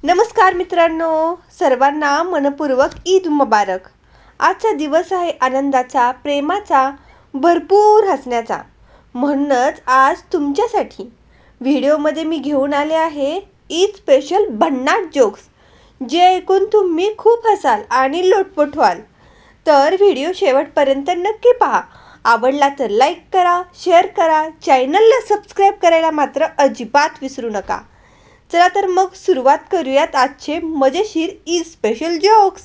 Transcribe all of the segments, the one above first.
नमस्कार मित्रांनो, सर्वांना मनपूर्वक ईद मुबारक। आजचा दिवस आहे आनंदाचा, प्रेमाचा, भरपूर हसण्याचा। म्हणूनच आज तुमच्यासाठी व्हिडिओमध्ये मी घेऊन आले आहे ईद स्पेशल भन्नाट जोक्स, जे ऐकून तुम्ही खूप हसाल आणि लोटपोट व्हाल। तर व्हिडिओ शेवटपर्यंत नक्की पहा। आवडला तर लाईक करा, शेअर करा, चॅनलला सबस्क्राईब करायला मात्र अजिबात विसरू नका। चला तर मग सुरुवात करूयात आजचे मजेशीर ईद स्पेशल जोक्स।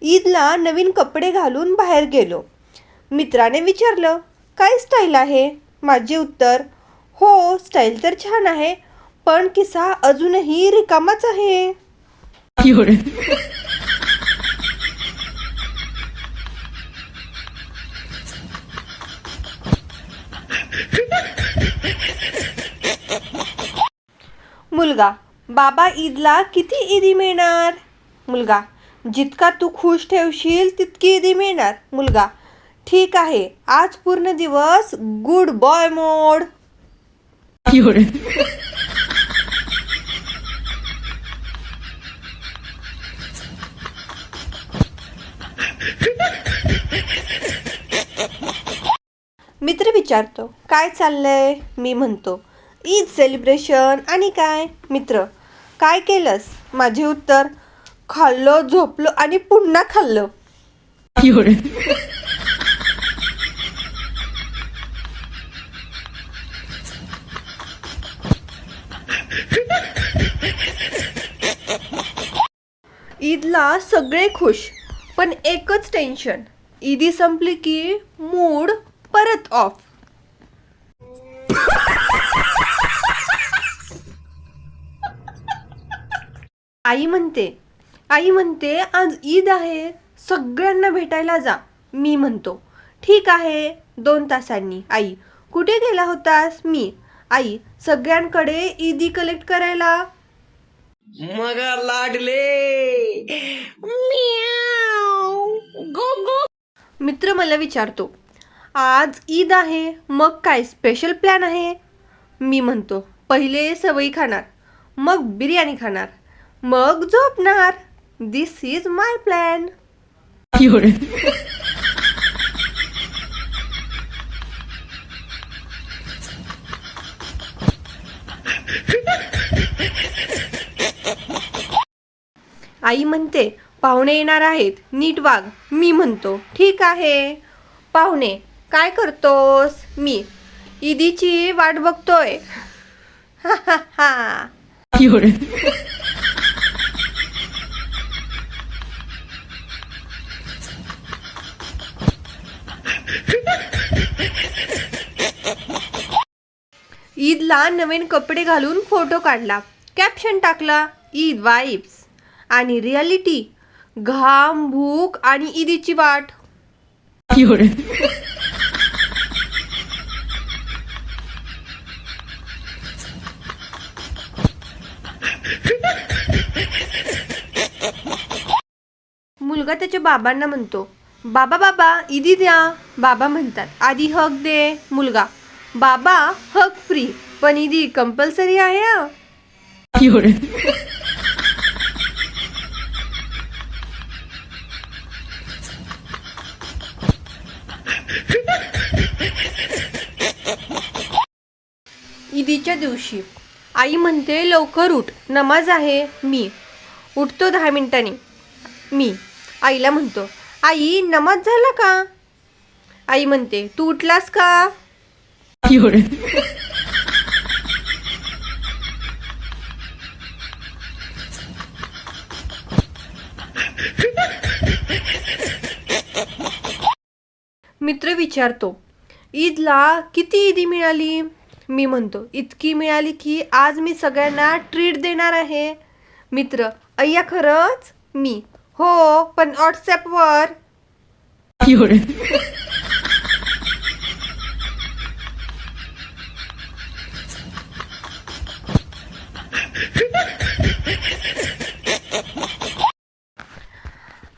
ईदला नवीन कपडे घालून बाहेर गेलो। मित्राने विचारलं, काय स्टाईल आहे? माझे उत्तर, हो स्टाईल तर छान आहे, पण किस्सा अजूनही रिकामाच आहे। मुलगा, बाबा ईदला किती ईदी मिळणार? मुलगा, जितका तू खुश ठेवशील तितकी ईदी मिळणार। मुलगा, ठीक आहे, आज पूर्ण दिवस गुड बॉय मोड। मित्र विचारतो, काय चाललंय? मी म्हणतो, ईद सेलिब्रेशन। आणि काय? मित्र, काय केलंस? माझे उत्तर, खाल्लं, झोपलो आणि पुन्हा खाल्लं। ईदला सगळे खुश, पण एकच टेन्शन, ईदी संपली की मूड परत ऑफ। आई म्हणते आज ईद आहे, सगळ्यांना भेटायला जा। मी म्हणतो, ठीक आहे, 2 तासांनी। आई, कुठे गेला होतास? मी, आई, सगळ्यांकडे ईदी कलेक्ट करायला। मगा लाडले गो गो। मित्र मला विचारतो, आज ईद आहे, मग काय स्पेशल प्लॅन आहे? मी म्हणतो, पहिले सवई खाणार, मग बिर्याणी खाणार, मग झोपणार। दिस इज माय प्लॅन। आई म्हणते, पाहुणे येणार आहेत, नीट वाग। मी म्हणतो, ठीक आहे। पाहुणे, काय करतोस? मी, ईदीची वाट बघतोय। हा हा हा। ईदला नवीन कपडे घालून फोटो काढला, कॅप्शन टाकला, ईद वाइब्स। आणि रियालिटी, घाम, भूक आणि ईदीची वाट। मुलगा त्याच्या बाबांना म्हणतो, बाबा बाबा ईदी द्या। बाबा म्हणतात, आधी हक दे। मुलगा, बाबा हक फ्री, पण ईदी कंपल्सरी आहे हा। ईदीच्या दिवशी आई म्हणते, लवकर उठ, नमाज आहे। मी, उठतो 10 मिनिटांनी। मी आईला म्हणतो, आई नमाज झाला का? आई म्हणते, तू उठलास का? मित्र विचारतो, ईदला किती ईदी मिळाली? मी म्हणतो, इतकी मिळाली की आज मी सगळ्यांना ट्रीट देणार आहे। मित्र, अय्या खरंच? मी, हो, पण व्हॉट्सॲपवर।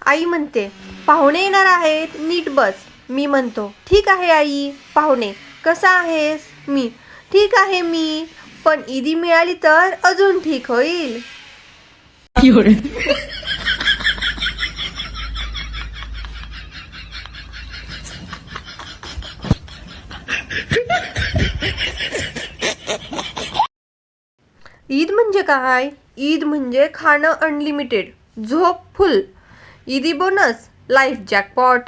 आई म्हणते, पाहुणे येणार आहेत, नीट बस। मी म्हणतो, ठीक आहे आई। पाहुणे, कसा आहेस? मी, ठीक आहे मी, पण ईदी मिळाली तर अजून ठीक होईल। ईद म्हणजे काय? ईद म्हणजे खाणं अनलिमिटेड, झोप फुल, ईदी बोनस, लाईफ जॅकपॉट.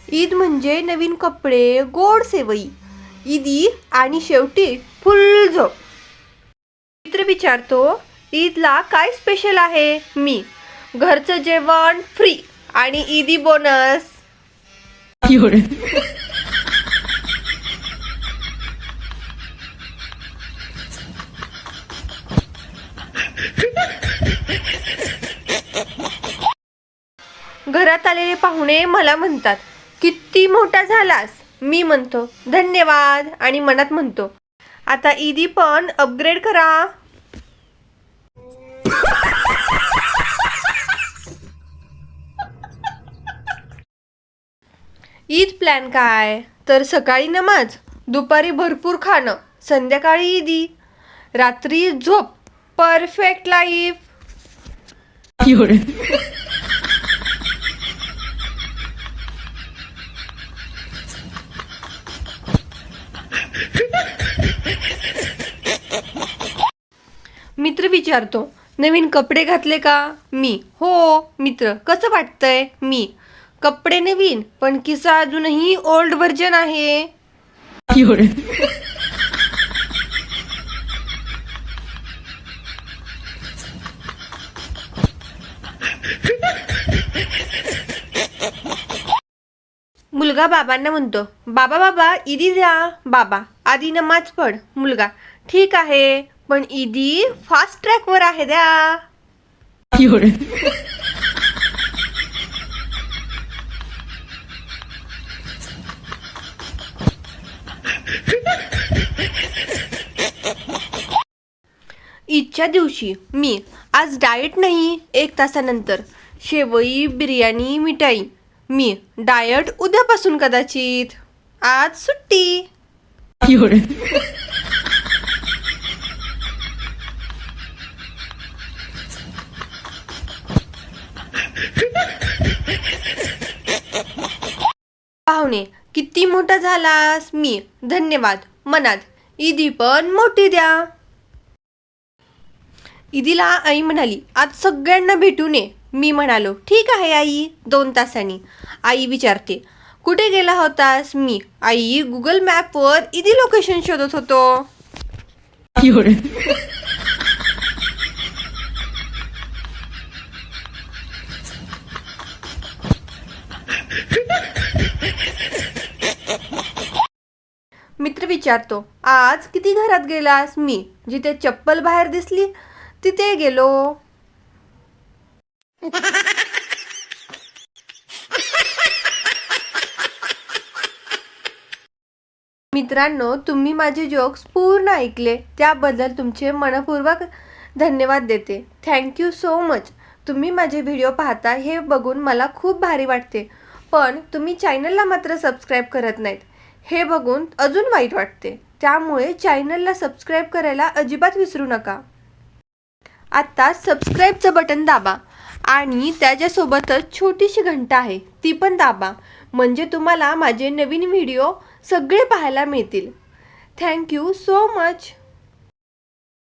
ईद म्हणजे नवीन कपडे, गोड सेवई, ईदी आणि शेवटी फुल झोप. मित्र विचारतो, ईदला काय स्पेशल आहे? मी, घरचं जेवण फ्री आणि ईदी बोनस. घरात आलेले पाहुणे मला म्हणतात, किती मोठा झालास? मी म्हणतो धन्यवाद आणि मनात म्हणतो, आता ईदी पण अपग्रेड करा. ईद प्लॅन काय? तर सकाळी नमाज, दुपारी भरपूर खाणं, संध्याकाळी ईदी, रात्री झोप, परफेक्ट लाईफ. मित्र विचारतो, नवीन कपडे घातले का? मी, हो. मित्र, कसं वाटतंय? मी, कपडे नवीन पण किस्सा अजूनही ओल्ड व्हर्जन आहे. मुलगा बाबांना म्हणतो, बाबा बाबा ईदी द्या. बाबा, आधी नमाज पढ. मुलगा, ठीक आहे, पण ईदी फास्ट ट्रॅकवर आहे द्या. ईदच्या दिवशी मी, आज डाएट नाही, 1 तासानंतर शेवई, बिर्याणी, मिठाई. मी, डाएट उद्यापासून कदाचित, आज सुट्टी. पाहुणे, किती मोठा झालास? मी, धन्यवाद मनात, ईदी पण मोठी द्या. ईदीला आई म्हणाली, आज सगळ्यांना भेटून ये. मी म्हणालो, ठीक आहे आई, 2 तासांनी. आई विचारते, कुठे गेला होतास? मी, आई, गुगल मॅपवर ईदी लोकेशन शोधत होतो. मित्र विचारतो, आज किती घरात गेलास? मी, जिथे चप्पल बाहेर दिसली तिथे गेलो. मित्रांनो, तुम्ही माझे जोक्स पूर्ण ऐकले त्याबद्दल तुमचे मनपूर्वक धन्यवाद देते. Thank you so much. तुम्ही माझे व्हिडिओ पाहता हे बघून मला खूप भारी वाटते, पण तुम्ही चॅनलला मात्र सबस्क्राईब करत नाहीत. हे बघून अजून वाईट वाटते. त्यामुळे चॅनलला सबस्क्राईब करायला अजिबात विसरू नका. आत्ता सबस्क्राईबचं बटन दाबा आणि त्याच्यासोबतच छोटीशी घंटा आहे ती पण दाबा, म्हणजे तुम्हाला माझे नवीन व्हिडिओ सगळे पाहायला मिळतील. Thank you so much.